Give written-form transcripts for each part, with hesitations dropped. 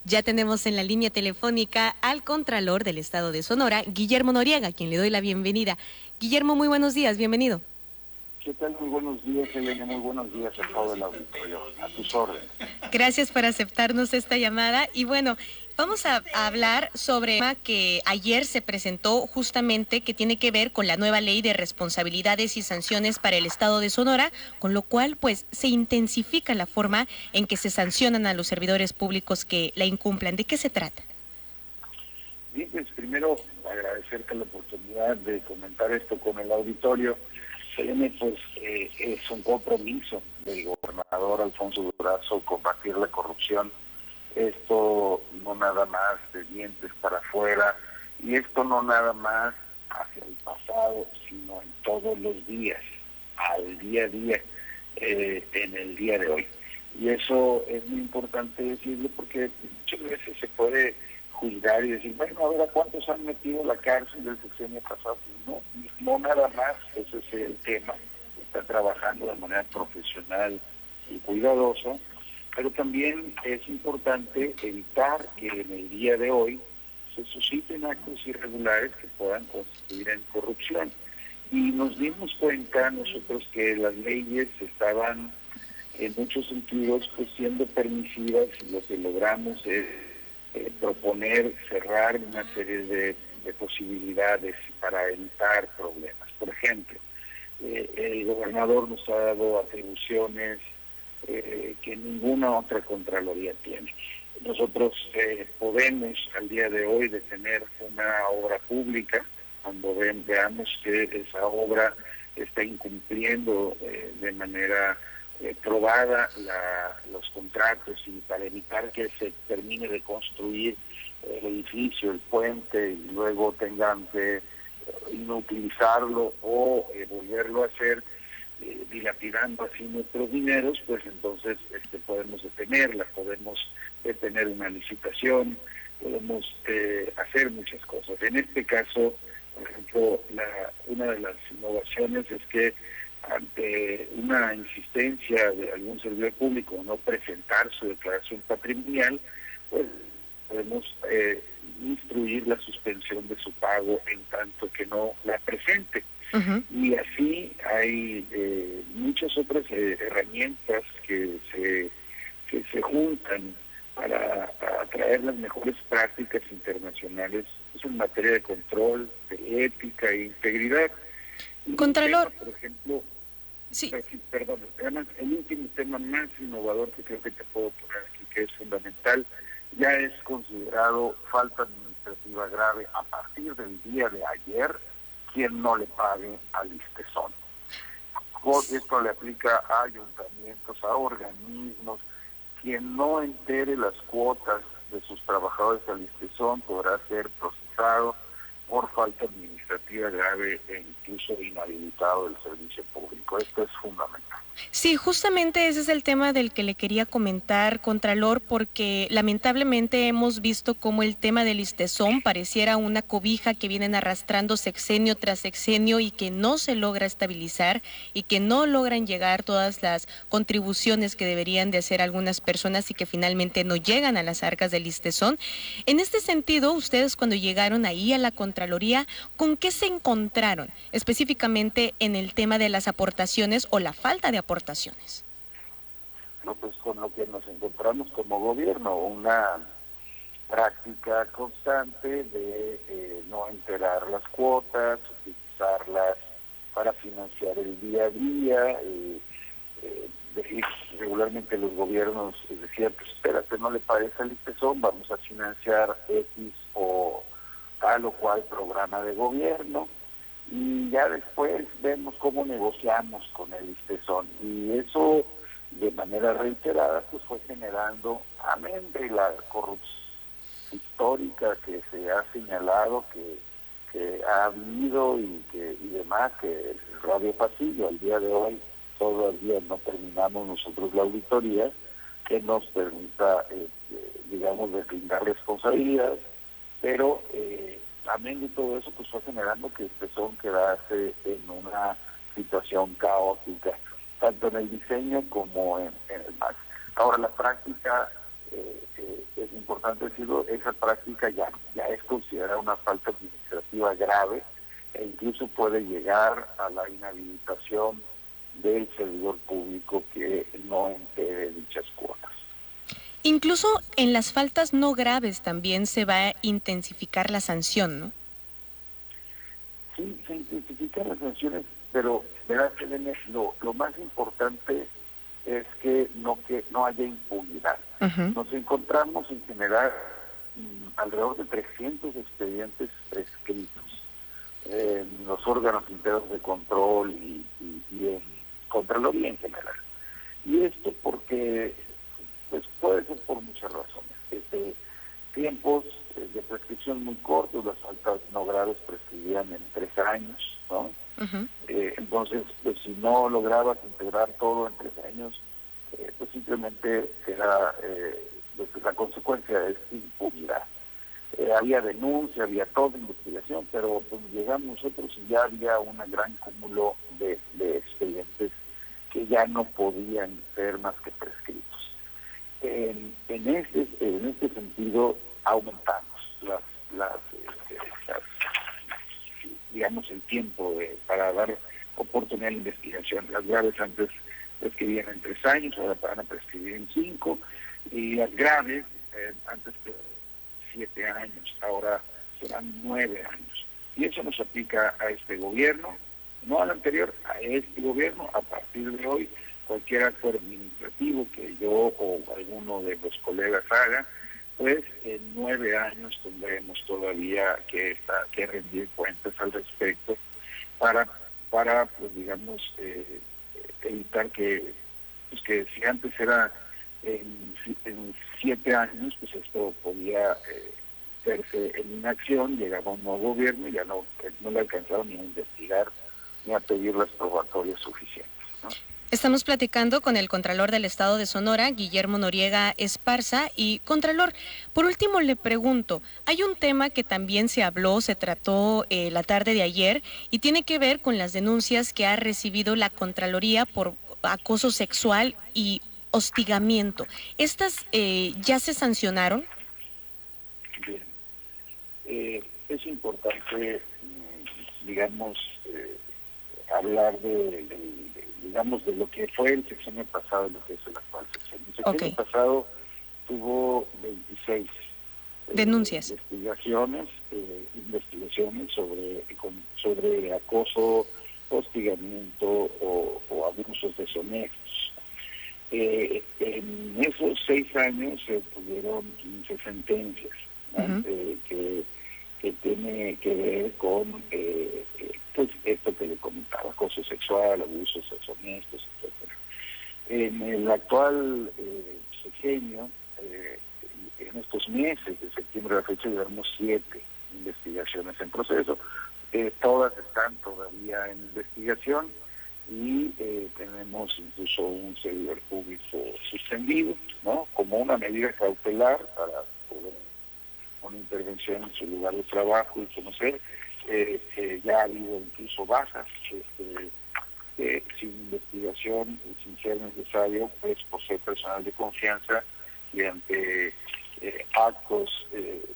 Ya tenemos en la línea telefónica al Contralor del Estado de Sonora, Guillermo Noriega, a quien le doy la bienvenida. Guillermo, muy buenos días, bienvenido. ¿Qué tal? Muy buenos días, Elena. Muy buenos días a todo el auditorio. A tus órdenes. Gracias por aceptarnos esta llamada. Y bueno, vamos a hablar sobre un tema que ayer se presentó justamente, que tiene que ver con la nueva ley de responsabilidades y sanciones para el Estado de Sonora, con lo cual pues se intensifica la forma en que se sancionan a los servidores públicos que la incumplan. ¿De qué se trata? Bien, pues primero agradecerte la oportunidad de comentar esto con el auditorio. Pues es un compromiso del gobernador Alfonso Durazo combatir la corrupción. Esto no nada más de dientes para afuera, y esto no nada más hacia el pasado, sino en todos los días, al día a día, en el día de hoy. Y eso es muy importante decirlo porque muchas veces se puede juzgar y decir, bueno, a ver, ¿a cuántos han metido a la cárcel del sexenio pasado? No nada más, ese es el tema. Está trabajando de manera profesional y cuidadosa, pero también es importante evitar que en el día de hoy se susciten actos irregulares que puedan constituir en corrupción. Y nos dimos cuenta nosotros que las leyes estaban en muchos sentidos pues siendo permisivas, y lo que logramos es proponer cerrar una serie de posibilidades para evitar problemas. Por ejemplo, el gobernador nos ha dado atribuciones que ninguna otra Contraloría tiene. Nosotros podemos al día de hoy detener una obra pública cuando veamos que esa obra está incumpliendo de manera probada los contratos, y para evitar que se termine de construir el edificio, el puente, y luego tengan que inutilizarlo o volverlo a hacer, dilapidando así nuestros dineros, pues entonces podemos detenerla, podemos detener una licitación, podemos hacer muchas cosas. En este caso, por ejemplo, una de las innovaciones es que ante una insistencia de algún servidor público no presentar su declaración patrimonial, pues podemos instruir la suspensión de su pago en tanto que no la presente. Uh-huh. Y así hay muchas otras herramientas que se juntan para atraer las mejores prácticas internacionales pues, en materia de control, de ética e integridad. Contralor. Por ejemplo, sí. Perdón, además el último tema más innovador que creo que te puedo poner aquí, que es fundamental, ya es considerado falta administrativa grave a partir del día de ayer quien no le pague al ISTESON. Esto le aplica a ayuntamientos, a organismos. Quien no entere las cuotas de sus trabajadores al ISTESON podrá ser procesado por falta administrativa grave e incluso inhabilitado del servicio público. Esto es fundamental. Sí, justamente ese es el tema del que le quería comentar, Contralor, porque lamentablemente hemos visto cómo el tema del ISTESON pareciera una cobija que vienen arrastrando sexenio tras sexenio y que no se logra estabilizar y que no logran llegar todas las contribuciones que deberían de hacer algunas personas y que finalmente no llegan a las arcas del ISTESON. En este sentido, ustedes cuando llegaron ahí a la Contraloría, ¿con qué se encontraron específicamente en el tema de las aportaciones o la falta de aportaciones? No, pues con lo que nos encontramos como gobierno, una práctica constante de no enterar las cuotas, utilizarlas para financiar el día a día. Regularmente los gobiernos decían, pues espérate, no le parece al ISTESON, vamos a financiar X o tal o cual programa de gobierno, y ya después vemos cómo negociamos con el ISTESON, y eso de manera reiterada pues fue generando, amén de la corrupción histórica que se ha señalado que ha habido y demás, que Radio Pasillo al día de hoy todavía no terminamos nosotros la auditoría que nos permita digamos deslindar responsabilidades, pero amén de todo eso pues fue generando que ISTESON quedase en una situación caótica, tanto en el diseño como en el más. Ahora la práctica es importante decirlo, esa práctica ya es considerada una falta administrativa grave e incluso puede llegar a la inhabilitación del servidor público que no integre dichas cuotas. Incluso en las faltas no graves también se va a intensificar la sanción, ¿no? Sí, se intensifican las sanciones, pero verás, Elena, lo más importante es que no haya impunidad. Uh-huh. Nos encontramos en general alrededor de 300 expedientes prescritos en los órganos internos de control y en Contraloría en general. Y esto porque pues puede ser por muchas razones. Tiempos de prescripción muy cortos, las faltas no graves prescribían en 3 años, ¿no? Uh-huh. Entonces, pues si no lograbas integrar todo en 3 años, pues simplemente era, pues la consecuencia es impunidad. Había denuncia, había toda investigación, pero pues llegamos nosotros y ya había un gran cúmulo de expedientes que ya no podían ser más que prescritos. En este sentido aumentamos digamos el tiempo para dar oportunidad a la investigación. Las graves antes prescribían en 3 años, ahora van a prescribir en 5, y las graves antes 7 años, ahora serán 9 años. Y eso nos aplica a este gobierno, no al anterior, a este gobierno. A partir de hoy, cualquier acto administrativo que yo o alguno de los colegas haga, pues en 9 años tendremos todavía que rendir cuentas al respecto para pues digamos, evitar que si antes era en 7 años, pues esto podía verse en inacción, llegaba un nuevo gobierno y ya no le alcanzaron ni a investigar ni a pedir las probatorias suficientes, ¿no? Estamos platicando con el Contralor del Estado de Sonora, Guillermo Noriega Esparza. Y, Contralor, por último le pregunto, hay un tema que también se trató la tarde de ayer, y tiene que ver con las denuncias que ha recibido la Contraloría por acoso sexual y hostigamiento. ¿Estas ya se sancionaron? Bien. Es importante, digamos, hablar de lo que fue el sexenio pasado y lo que es el actual sexenio. El sexenio pasado tuvo 26 denuncias, investigaciones sobre acoso, hostigamiento o abusos deshonestos. En esos 6 años se tuvieron 15 sentencias, ¿no? Uh-huh. Que tiene que ver con pues esto que le comentaba, acoso sexual, abusos deshonestos, etcétera. En el actual sexenio, en estos meses de septiembre a la fecha, llevamos 7 investigaciones en proceso. Todas están todavía en investigación y tenemos incluso un servidor público suspendido, ¿no? Como una medida cautelar para poder una intervención en su lugar de trabajo y conocer. Ya ha habido incluso bajas sin investigación y sin ser necesario, pues por ser personal de confianza y ante actos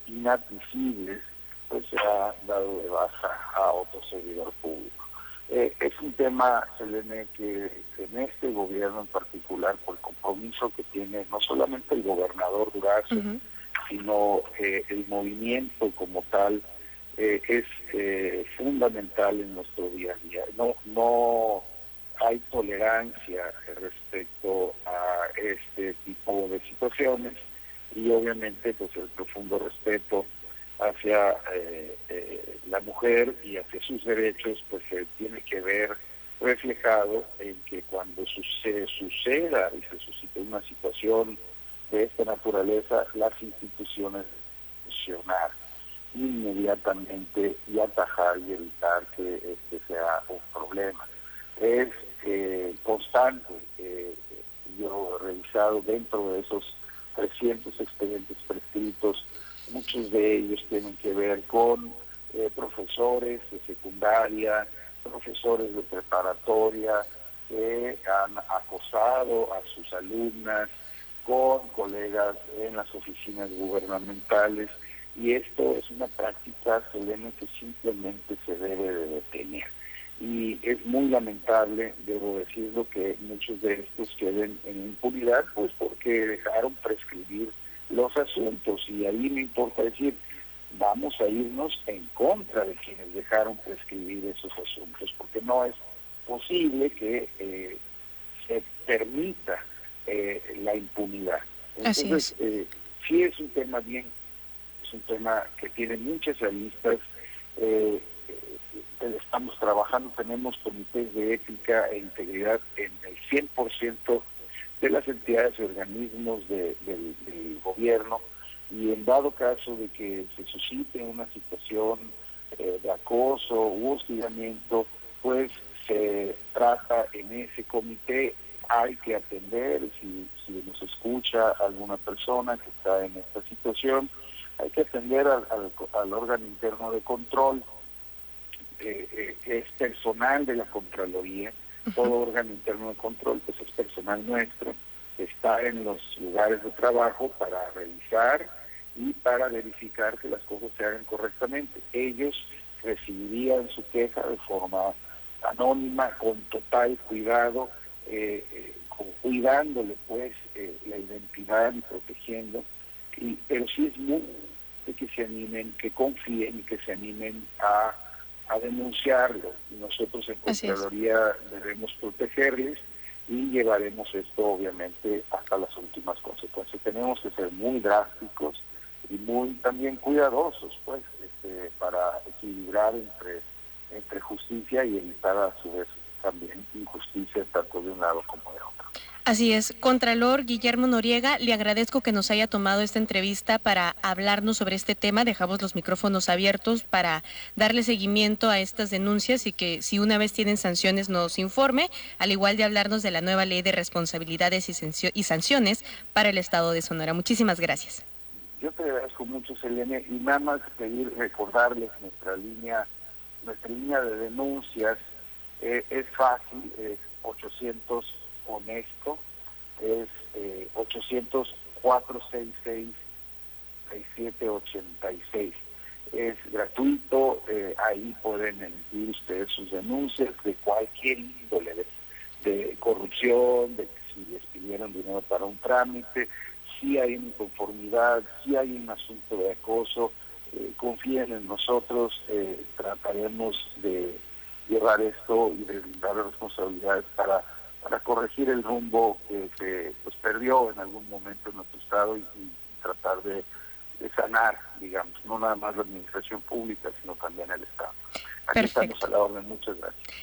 inadmisibles, pues se ha dado de baja a otro servidor público. Es un tema, Selene, que en este gobierno en particular, por el compromiso que tiene no solamente el gobernador Durazo, uh-huh, sino el movimiento como tal, es fundamental en nuestro día a día. No hay tolerancia respecto a este tipo de situaciones y obviamente pues el profundo respeto hacia la mujer y hacia sus derechos pues tiene que ver reflejado en que cuando suceda y se suscite una situación de esta naturaleza, las instituciones funcionar inmediatamente y atajar y evitar que este sea un problema. Es constante. Yo he revisado dentro de esos 300 expedientes prescritos, muchos de ellos tienen que ver con profesores de secundaria, profesores de preparatoria que han acosado a sus alumnas con colegas en las oficinas gubernamentales, y esto es una práctica, Selene, que simplemente se debe de detener. Y es muy lamentable, debo decirlo, que muchos de estos queden en impunidad, pues porque dejaron prescribir los asuntos, y ahí me importa decir, vamos a irnos en contra de quienes dejaron prescribir esos asuntos, porque no es posible que se permita la impunidad. Entonces, sí es un tema es un tema que tiene muchas aristas. Estamos trabajando, tenemos comités de ética e integridad en el 100% de las entidades y organismos del gobierno, y en dado caso de que se suscite una situación de acoso u hostigamiento, pues se trata en ese comité. Hay que atender, si nos escucha alguna persona que está en esta situación, hay que atender al órgano interno de control, que es personal de la Contraloría. Todo órgano interno de control pues es personal nuestro, está en los lugares de trabajo para revisar y para verificar que las cosas se hagan correctamente. Ellos recibirían su queja de forma anónima, con total cuidado, cuidándole pues la identidad y protegiendo, pero sí es muy de que se animen, que confíen y que se animen a denunciarlo. Y nosotros en Contraloría debemos protegerles y llevaremos esto obviamente hasta las últimas consecuencias. Tenemos que ser muy drásticos y muy también cuidadosos, pues, para equilibrar entre justicia y evitar a su vez también injusticia tanto de un lado como de otro. Así es. Contralor Guillermo Noriega, le agradezco que nos haya tomado esta entrevista para hablarnos sobre este tema. Dejamos los micrófonos abiertos para darle seguimiento a estas denuncias, y que si una vez tienen sanciones nos informe, al igual de hablarnos de la nueva ley de responsabilidades y sanciones para el Estado de Sonora. Muchísimas gracias. Yo te agradezco mucho, Selene, y nada más recordarles nuestra línea de denuncias. Es fácil, es 800 honesto, es 800-466-6786. Es gratuito, ahí pueden emitir ustedes sus denuncias de cualquier índole, de corrupción, de que si les pidieron dinero para un trámite, si hay inconformidad, si hay un asunto de acoso. Confíen en nosotros, trataremos de llevar esto y de brindar responsabilidades para corregir el rumbo que se perdió en algún momento en nuestro estado, y tratar de sanar, digamos, no nada más la administración pública, sino también el Estado. Aquí estamos a la orden. Muchas gracias.